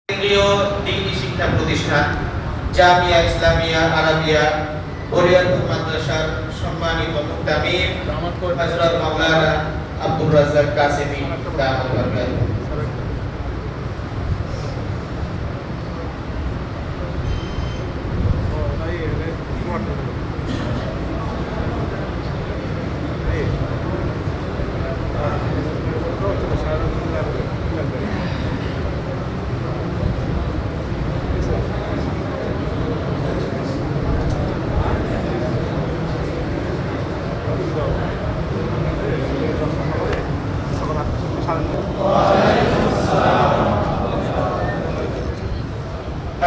কেন্দ্রীয় দ্বীনি শিক্ষা প্রতিষ্ঠান জামিয়া ইসলামিয়া আরাবিয়া ওরিয়েন্টাল মাদ্রাসার সম্মানিত মুক্তামিম হযরত মাওলানা আব্দুর রাজ্জাক কাসেমী দামাত বরকাতুহু।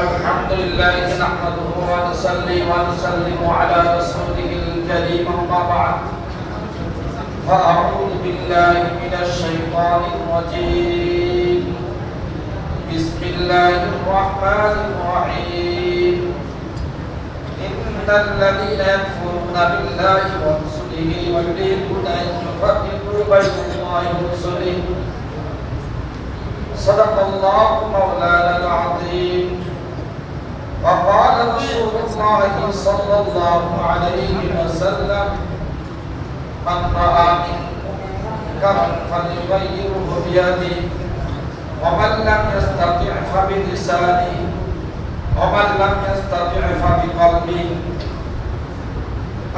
আলহামদুলিল্লাহ নাহমাদুহু ওয়া নুসাল্লি ওয়া নুসাল্লিমু আলা রাসূলিহিল কারীম আম্মা বা'দ ফাআউযু বিল্লাহি মিনাশ শাইতানির রাজীম বিসমিল্লাহির রাহমানির রাহিম ইন্নাল লাযীনা ইয়াকফুরুনা বিল্লাহি ওয়া রাসূলিহি ওয়া yuriduna an yufarriqu বাইনা Allahi wa rasulihi sadaqallahu mawlanal 'azim. وقال رسول الله صلى الله عليه وسلم من رأى منكم منكرا فليغيره بيده ومن لم يستطع فبلسانه ومن لم يستطع فبقلبه.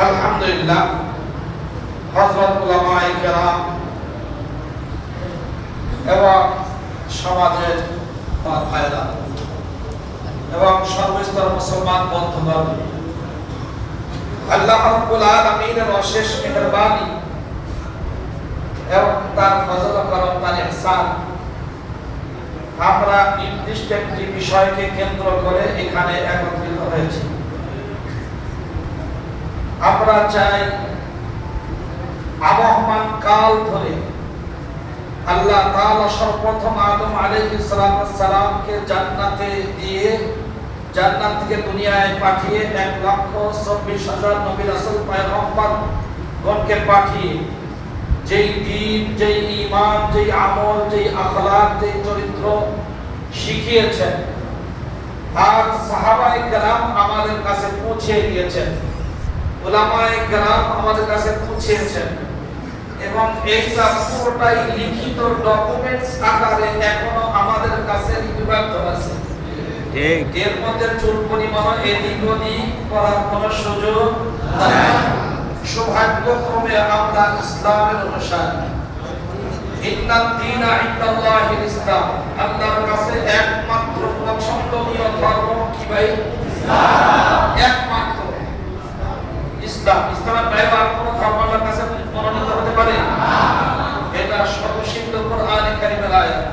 الحمد لله হযরত উলামায়ে কেরাম এবং সমাজের ভাইরা এবং সর্বস্তর মুসলমান বন্ধুগণ, আল্লাহ রাব্বুল আলামিনের অশেষ মেহেরবানি এবং তার ফজল করম, তার ইহসান, আমরা নির্দিষ্ট একটি বিষয়কে কেন্দ্র করে এখানে একত্রিত হয়েছি। আমরা চাই আবহমান কাল ধরে আল্লাহ তাআলা সর্বপ্রথম আদম আলাইহিস সালামকে জান্নাতে দিয়ে জান্নাত থেকে দুনিয়ায় পাঠিয়ে 1,24,000 নবী রাসূল পয়গম্বর গণকে পাঠিয়ে যেই দ্বীন, যেই ঈমান, যেই আমল, যেই আখলাক, যেই চরিত্র শিখিয়েছেন আর সাহাবায়ে কেরাম আমাদের কাছে পৌঁছে দিয়েছেন, উলামায়ে কেরাম আমাদের কাছে পৌঁছেছেন এবং এইটা পুরোটাই লিখিত ডকুমেন্টস আকারে এখনো আমাদের কাছে লিপিবদ্ধ আছে। এর মধ্যে চুল পরিমাণ এদিক ওদিক করার কোনো সুযোগ নাই। সৌভাগ্যক্রমে আমরা ইসলামের অনুসারী। ইন্নাদ দীনা ইনদাল্লাহিল ইসলাম, আল্লাহর কাছে একমাত্র পছন্দনীয় ধর্ম কি ভাই? ইসলাম। একমাত্র ইসলাম। ইসলামের বাইরে আর কোনো ধর্ম আল্লাহর কাছে মনোনীত হতে পারে না। এটা সর্বসিদ্ধ কোরআনে কারীমের আয়াত।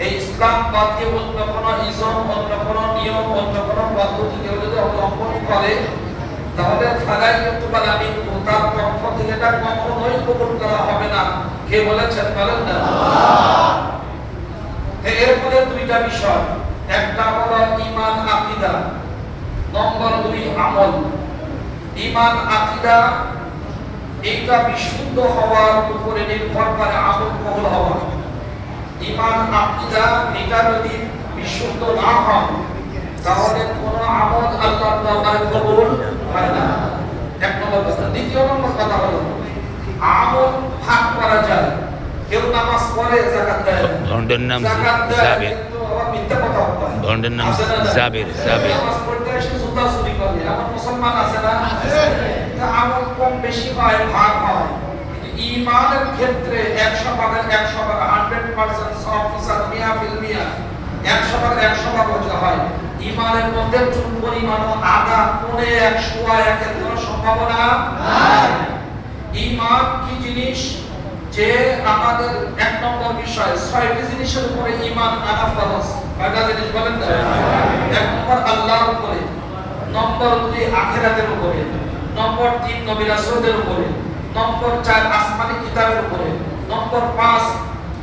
এই ইসলাম বাদ দিয়ে অন্য কোনো ইজম, অন্য কোনো নিয়ম, অন্য কোনো পদ্ধতি কেউ যদি অবলম্বন করে তাহলে ফালাই ইউতুবাল আমিন, তার পক্ষ থেকে এটা কখনোই কবুল করা হবে না। কে বলেছেন বলেন না? আল্লাহ। এর মধ্যে দুইটা বিষয়, একটা হলো ঈমান আকীদা, নম্বর 2 আমল। ঈমান আকীদা এইটা বিশুদ্ধ হওয়ার উপরে নির্ভর করে আমল কবুল হওয়া। ঈমান আকীদা এটা যদি বিশুদ্ধ না হয় তাহলে কোনো আমল আল্লাহর দরবারে কবুল হয় না। এক নম্বর কথা। দ্বিতীয় নম্বর কথা হলো আমল ভাগ করা যায়। কেউ নামাজ পড়ে, যাকাত দেয়, ভন্ডের নাম জাবের, মিথ্যা কথা বলে, ভন্ডের নাম জাবের। নামাজ পড়তে এসে জুতা চুরি করে, এমন মুসলমান আছে না? আমল কম বেশি হয়, ভাগ হয়। কিন্তু ঈমানের ক্ষেত্রে 100 ভাগের 100 ভাগ, 100% সব ফিসাদ 100%, 100 ভাগের 100 ভাগ হতে হয়। ঈমানের মধ্যে চুল পরিমাণ আধা, পৌনে 100 এর কোনো সম্ভাবনা নাই। ঈমান কি জিনিস? যে আমাদের এক নম্বর বিষয়, 6টি জিনিসের উপরে ঈমান আনা ফরজ। কয়টা জিনিস বলেন তো? এক নম্বর আল্লাহর উপরে, নম্বর 2 আখিরাতের উপরে, নম্বর 3 নবী রাসূলদের উপরে, নম্বর 4 আসমানি কিতাবের উপরে, নম্বর 5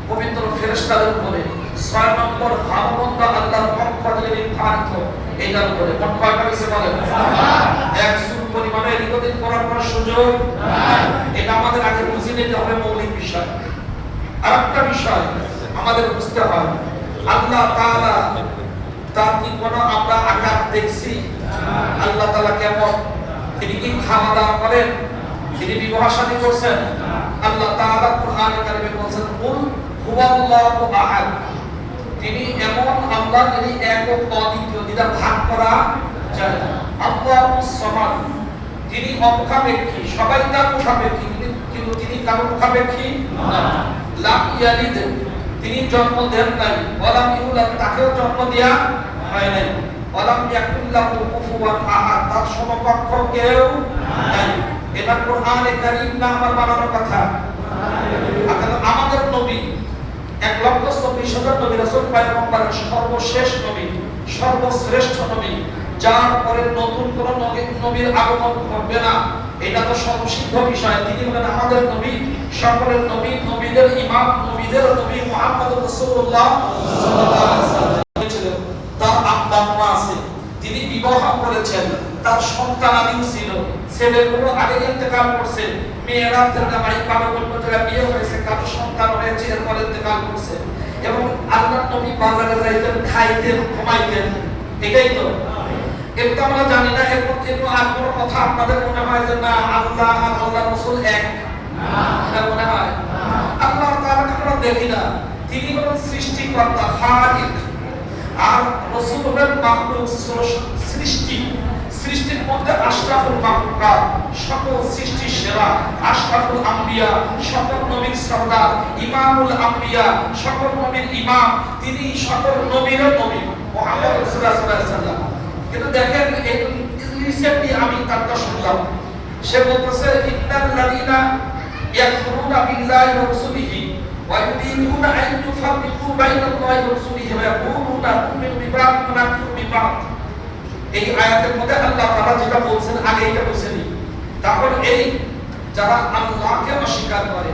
পবিত্র ফেরেশতাদের উপরে, 6 নম্বর ভালো মন্দ আল্লাহর পক্ষ থেকে নির্ধারিত এইটার উপরে। কোন কয়টা বিষয় বলেন? এক সুর পরিমাণে এদিক করার কোনো সুযোগ নাই। এটা আমাদের আগে বুঝে নিতে হবে, মৌলিক বিষয়। আরেকটা বিষয় আমাদের বুঝতে হয়, আল্লাহ তাআলা আল্লাহ তাআলা কেমন? তিনি কি খাওয়া দাওয়া করেন? তিনি বিবাহ শাদী করছেন? আল্লাহ তাআলা কোরআনে কারিমে বলেছেন কুল হুয়াল্লাহু আহাদ। তিনি এমন আল্লাহ যিনি একক অদ্বিতীয়, যেটা ভাগ করা যায় না। আল্লাহুস সামাদ, তিনি অমুখাপেক্ষী, সবাই তার মুখাপেক্ষী, কিন্তু তিনি কারো মুখাপেক্ষী না। লাম ইয়ালিদ, তিনি জন্ম দেন নাই। ওয়ালাম ইউলাদ, তাকেও জন্ম দেয়া হয় নাই। ওয়ালাম ইয়াকুল লাহু কুফুয়ান আহাদ, তার সমকক্ষ কেউ নাই। এটা কোরআনে কারীম না আমার বানানো কথা? আমাদের নবী 1,24,000 নবী রাসূল পয়গম্বরের সর্বশেষ নবী, সর্বশ্রেষ্ঠ নবী, যার পরে নতুন কোন নবীর আগমন হবে না, এটা তো সর্বসিদ্ধ বিষয়। তিনি হলেন আমাদের নবী, সকলের নবী, নবীদের ইমাম, নবীদের নবী মুহাম্মদ রাসূলুল্লাহ সাল্লাল্লাহু আলাইহি ওয়াসাল্লাম। তার আব্বা আম্মা আছে, তিনি বিবাহ করেছেন, তার সন্তানাদি ছিল, ছেলেগুলো আগে ইন্তেকাল করছে, মেয়েরা কারো কোনো জায়গায় বিয়ে হয়েছে, কারো সন্তান হয়েছে, এরপর ইন্তেকাল করছে। এবং আল্লাহর নবী বাজারে যাইতেন, খাইতেন, ঘুমাইতেন, এটাই তো। এটা আমরা জানি না। এরপর কিন্তু আর কোনো কথা আপনাদের মনে হয় যে না আল্লাহ আর আল্লাহ রাসূল এক? এটা মনে হয় আল্লাহ তাআলাকে আমরা দেখি না। তিনি হলেন সৃষ্টিকর্তা, খালিক, আর রাসূল হলেন মাখলুক, সৃষ্টি। সৃষ্টির মধ্যে আশরাফুল মাখলুকাত, সকল সৃষ্টির সেরা, আশরাফুল আম্বিয়া, সকল নবীর সরদার, ইমামুল আম্বিয়া, সকল নবীর ইমাম, তিনি সকল নবীর নবী মুহাম্মদ রাসূলুল্লাহ সাল্লাল্লাহু আলাইহি ওয়াসাল্লাম। কিন্তু দেখেন এই রিসেন্টলি আমি তারটা শুনলাম, সে বলতেছে ইন্নাল লাযিনা ইয়াকফুরুনা বিল্লাহি ওয়া রাসূলিহি ওয়া ইউরিদুনা আন ইউফাররিকু বাইনাল্লাহি ওয়া রাসূলিহি ওয়া ইয়াকুলুনা নুমিনু বিবা'দিন ওয়া নাকফুরু বিবা'দ। এই আয়াতের মধ্যে আল্লাহ তাআলা যেটা বলছেন আগে এটা বলেছেন। তারপর এই যারা আল্লাহকে অস্বীকার করে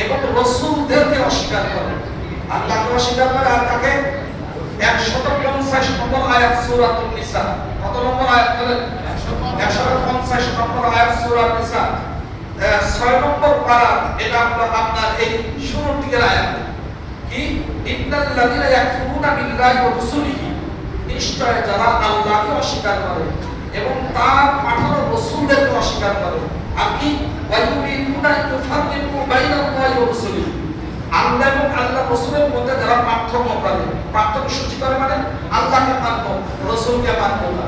এবং রাসূলদেরকে অস্বীকার করে, আল্লাহকে অস্বীকার করে আর তাকে 150 নম্বর আয়াত সূরাতুন নিসা, কত নম্বর আয়াত বলেন? 150 নম্বর আয়াত সূরা নিসা, 6 নম্বর পারা। এটা হলো আপনার এই শুরুর দিকের আয়াত। কি ইন্নাল লাযিনা ইয়াকফুরুনা বিল্লাহি ওয়া রাসূলিহি, নিশ্চয় যারা আল্লাহকে অস্বীকার করে এবং তার পাঠানো রাসূলদেরকে অস্বীকার করে, আর কি ওয়া ইউরিদুনা আন ইউফাররিকু বাইনাল্লাহি ওয়া রাসূলিহি, আল্লাহ এবং আল্লাহ রাসূলের মধ্যে যারা পার্থক্য করে, পার্থক্য সৃষ্টি করে মানে আল্লাহকে মানবো, রাসূলকে মানবো না।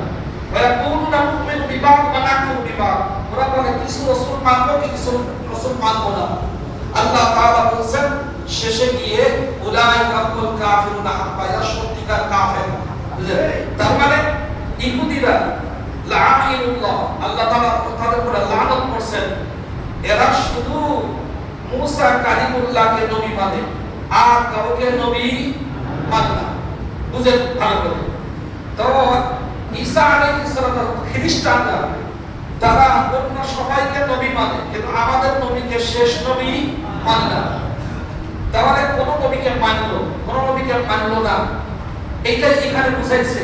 ওয়া ইয়াকুলুনা নুমিনু বিবা'দ ওয়া নাকফুরু বিবা'দ, ওরা বলে কিছু রাসূল মানবো, কিছু রাসূল মানবো না। আল্লাহ তাআলা বলেন শেষে গিয়ে উলাইকা হুমুল কাফিরুনা হাক্কা, এরা সত্যিকার কাফের। তার মানে ইহুদিরা লাআইনুল্লাহ, আল্লাহ তাআলা তাদের উপর লানত করছেন, এরা শুধু মুসা কালিমুল্লাহকে নবী মানে আর কাউকে নবী মানে না। বুঝেন ভালো করে। তো ঈসা আলাইহিস সালাম, খ্রিস্টানরা, তারা অন্য সবাইকে নবী মানে, কিন্তু আমাদের নবীকে শেষ নবী মানে না। তাহলে কোন নবীকে মানলো, কোন নবীকে মানলো না, এইটাই এখানে বুঝাইছে।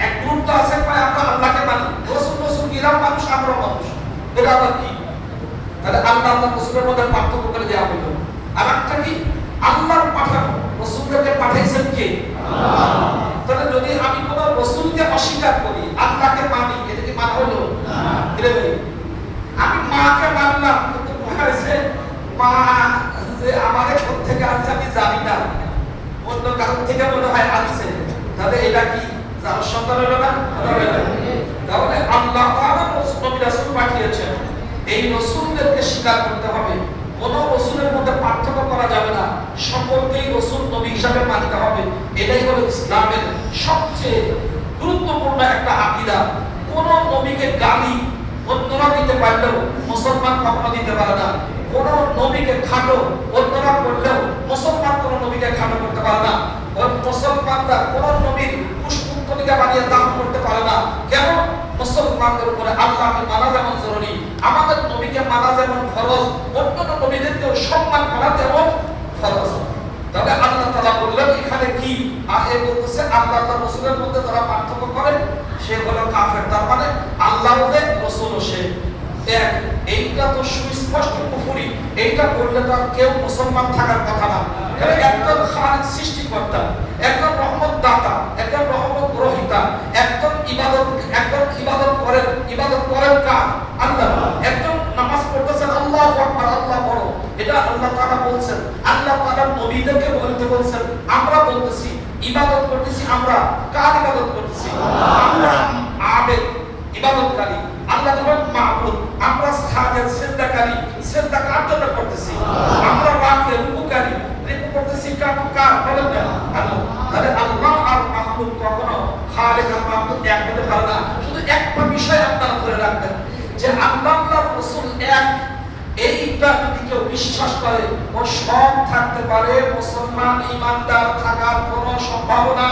এক গ্রুপ তো আছে কয় আমরা আল্লাহকে মানি, রাসূল কিরাম মানুষ, আমরা মানুষ, এটা আবার কি? তাহলে আল্লাহ আর রাসূলের মধ্যে পার্থক্য করে দেওয়া হলো। আর একটা কি, আল্লাহর পাঠানো রাসূলকে পাঠাইছেন কে? আল্লাহ। তাহলে যদি আমি কোন রাসূলকে অস্বীকার করি, আল্লাহকে মানি, এটা কি মানা হলো না? এটা বলি আমি মাকে মানলাম, কিন্তু হয়েছে মা যে আমাদের কোথা থেকে আসছে আমি জানি না, অন্য কারণ থেকে মনে হয় আসছে, তাহলে এটা কি যার সন্তান হলো না? তাহলে আল্লাহ তাআলা নবী রাসূল পাঠিয়েছেন, এই রাসূলদেরকে স্বীকার করতে হবে। কোন রাসূলের মধ্যে পার্থক্য করা যাবে না, সকলকেই রাসূল নবী হিসাবে মানতে হবে। এটাই হলো ইসলামের সবচেয়ে গুরুত্বপূর্ণ একটা আকীদা। কোন নবীকে গালি অন্যরা দিতে পারলেও মুসলমান কখনো দিতে পারে না। কোন নবীকে খাটো অন্যরা করলেও মুসলমান কোন নবীকে খাটো করতে পারে না। মুসলমানরা কোন নবীর পুষ্পতলিকা বানিয়ে দান করতে পারে না। কেন? মুসলমানদের উপরে আল্লাহকে মানা যেমন জরুরি, আমাদের নবীকে মানা যেমন ফরজ, অন্যান্য নবীদেরকেও সম্মান করা যেমন ফরজ। তবে আল্লাহ তাআলা বললেন এখানে কি, আর এ বলতেছে আল্লাহ তার রাসূলের মধ্যে যারা পার্থক্য করে সে হলো কাফের। তার মানে আল্লাহ ওদের রাসূল সে এক, এইটা তো সুস্পষ্ট কুফরি। এইটা করলে তো কেউ মুসলমান থাকার কথা না। একজন খালিক সৃষ্টিকর্তা, একজন রহমত দাতা, একজন রহমত গ্রহীতা, একজন ইবাদত করে আমাদের ইবাদত করেন কার? আল্লাহ। একজন নামাজ পড়তেছেন আল্লাহু আকবার, আল্লাহ বড়, এটা আল্লাহ তাআলা বলছেন। আল্লাহ তাআলা নবীদেরকে বলতে বলছেন, আমরা বলতেছি ইবাদত করতেছি। আমরা কার ইবাদত করতেছি? আমরা আবেদ, ইবাদতকারী। আল্লাহ যখন মাবুদ, আমরা সাজেদ, সিজদাকারী। সিজদা কার জন্য করতেছি? আমরা রাকে, রুকুকারী। রুকু করতেছি কার? বলেন না আল্লাহ। তাহলে আল্লাহ আর মাহবুব কখনো খালিক আর মাহবুব এক হতে পারে না। শুধু একটা বিষয় আপনারা ধরে রাখবেন যে আল্লাহ আল্লাহর রাসূল এক, এইটা যদি কেউ বিশ্বাস করে ও সব থাকতে পারে, মুসলমান ইমানদার থাকার কোনো সম্ভাবনা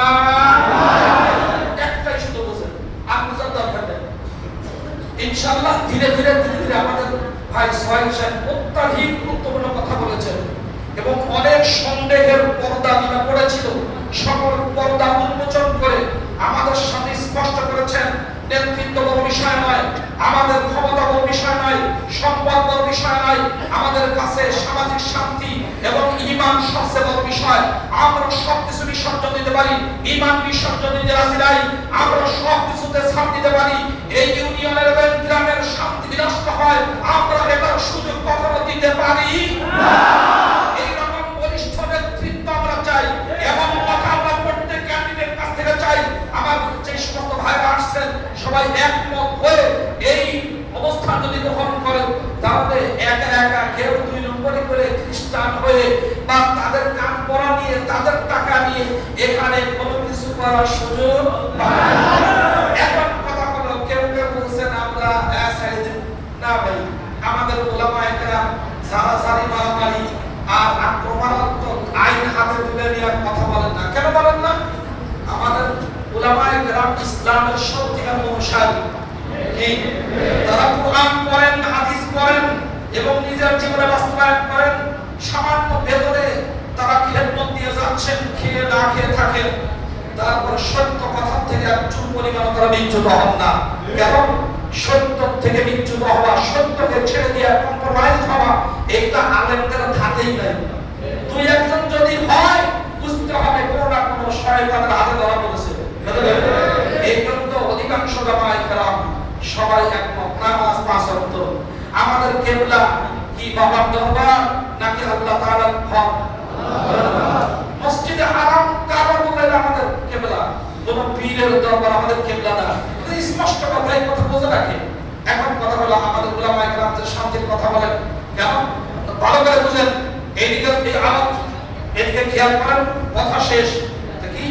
একটাই শুধু বুঝেন, আর বুঝার দরকার নেই। ইনশাআল্লাহ ধীরে ধীরে আমাদের ভাই সোহেল সাহেব অত্যাধিক গুরুত্বপূর্ণ কথা বলেছেন এবং অনেক সন্দেহের পর্দা যেটা পড়েছিল সকল পর্দা উন্মোচন করে আমাদের সামনে স্পষ্ট করেছেন নেতৃত্ব বড় বিষয় নয়, আমাদের ক্ষমতা বড় বিষয় নয়, সম্পদ বড় বিষয় নয়, আমাদের কাছে সামাজিক শান্তি এবং ঈমান সবচেয়ে বড় বিষয়। আমরা সবকিছু বিসর্জন দিতে পারি, ঈমান বিসর্জন দিতে রাজি নাই। আমরা সবকিছুতে ছাড় দিতে পারি। এই ইউনিয়নের এবং গ্রামের শান্তি বিনষ্ট হয়, আমরা এটার সুযোগ কখনো দিতে পারি না। এইরকম বলিষ্ঠ নেতৃত্ব আমরা চাই এবং কথা আমরা প্রত্যেক ক্যান্ডিডেট কাছ থেকে চাই। আমার যে সমস্ত ভাইরা আসছেন সবাই একমত হয়ে এই অবস্থান যদি গ্রহণ করেন, তাহলে একা একা কেউ দুই নম্বরে করে খ্রিস্টান হয়ে বা তাদের কান পড়া নিয়ে, তাদের টাকা নিয়ে এখানে কোনো কিছু করার সুযোগ পায় না। এখন কথা হলো, কেউ কেউ বলছেন আমরা না ভাই, আমাদের ওলামায়ে কেরাম সারাসারি মারামারি আর আক্রমণাত্মক আইন হাতে তুলে নেওয়ার কথা বলেন না। কেন বলেন না? আমাদের উলামায়ে কেরাম ইসলামের সত্যিকার অনুসারী, কি তারা কোরআন পড়েন, হাদিস পড়েন এবং নিজের জীবনে বাস্তবায়ন করেন। সামান্য বেতনে তারা খেদমত দিয়ে যাচ্ছেন, খেয়ে না খেয়ে থাকেন। তারপর সত্য কথা থেকে চুল পরিমাণ তারা বিচ্যুত হন না। কেন? সত্য থেকে বিচ্যুত হওয়া, সত্যকে ছেড়ে দিয়ে কম্প্রোমাইজ হওয়া, এটা আলেমদের হাতেই নাই। দুই একজন যদি হয়, বুঝতে হবে কোনো না কোনো শয়তানের হাতে ধরা পড়েছে। এই জন্য অধিকাংশ উলামায়ে কেরাম সবাই একমত, নামাজ পাঁচ ওয়াক্ত। আমাদের কিবলা কি বাবার দরবার নাকি আল্লাহ তাআলার ঘর? মসজিদে হারাম কাবা বলে আমাদের কিবলা, কোন পীরের দরবার আমাদের কিবলা না। এই স্পষ্ট কথা, এই কথা বুঝে রাখে। এখন কথা হলো, আমাদের উলামায়ে কেরাম যে শান্তির কথা বলেন, কেন? ভালো করে বুঝেন। এইদিকে এই আলোক, এদিকে খেয়াল করেন, কথা শেষ। কি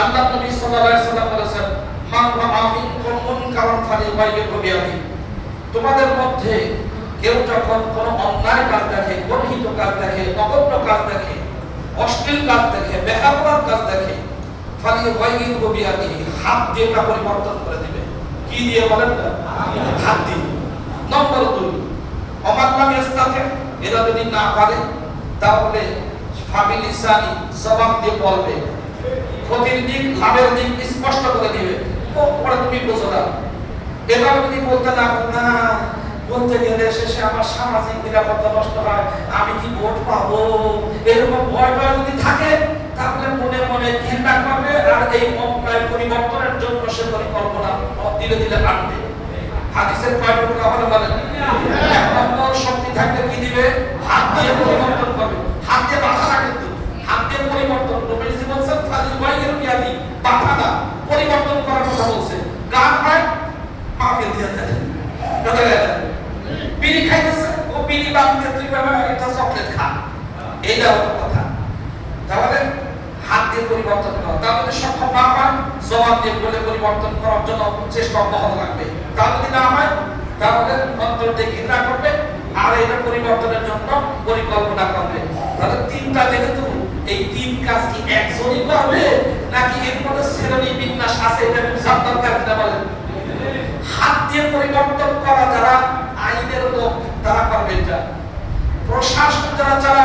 আল্লাহ নবী সাল্লাল্লাহু আলাইহি ওয়াসাল্লাম বলেছেন, মান রাআ মিনকুম মুনকারান ফালিয়ুগাইয়িরহু বিয়াদিহি। তোমাদের মধ্যে কেউ যখন কোনো অন্যায় কাজ দেখে, গর্হিত কাজ দেখে, অগম্য কাজ দেখে, অশ্লীল কাজ দেখে, বেহায়ার কাজ দেখে, ফালিয়ুগাইয়িরহু বিয়াদিহি, হাত দিয়ে তা পরিবর্তন করে দিবে। কি দিয়ে বলেন না? হাত দিয়ে। নম্বর 2, ওমান লাম ইস্তাতি, এরা যদি না পারে তাহলে ফাবিলিসানি, জবান দিয়ে বলবে। ক্ষতির দিক, লাভের দিক স্পষ্ট করে দিবে। পরে তুমি বোঝো না। এবার যদি বলতে না বলতে গেলে শেষে আমার সামাজিক নিরাপত্তা নষ্ট হয়, আমি কি ভোট পাবো, এরকম ভয়টা যদি থাকে, তাহলে মনে মনে চিন্তা করবে আর এই অন্যায় পরিবর্তনের জন্য সে পরিকল্পনা ধীরে ধীরে আনবে। হাদিসের কয়টা কথা বলেন? এক নম্বর, শক্তি থাকলে কি দিবে? হাত দিয়ে পরিবর্তন করবে। হাত দিয়ে বাধা না, কিন্তু হাত দিয়ে পরিবর্তন করবে। বলছেন ফালিয়ুগাইয়িরহু বিয়াদিহি, বাধা না, পরিবর্তন করার কথা বলছে। গান হয়, মাফিয়া দিয়ে দেয়। কথা গেল, বিড়ি খাইতেছে, ও বিড়ি বাঁধতে তুই বাবা একটা চকলেট খা, এইটা হলো কথা। তাহলে হাত দিয়ে পরিবর্তন করা, তাহলে সক্ষম না হয় জবান দিয়ে বলে পরিবর্তন করার জন্য চেষ্টা অব্যাহত রাখবে। তা যদি না হয় তাহলে অন্তর দিয়ে ঘৃণা করবে আর এটা পরিবর্তনের জন্য পরিকল্পনা করবে। তাহলে তিনটা, যেহেতু এই তিন কাজ কি একজনই করবে নাকি এর মধ্যে শ্রেণী বিন্যাস আছে, এটা বুঝার দরকার কিনা বলেন? হাত দিয়ে পরিবর্তন করা যারা আইনের লোক তারা করবে এটা। প্রশাসন যারা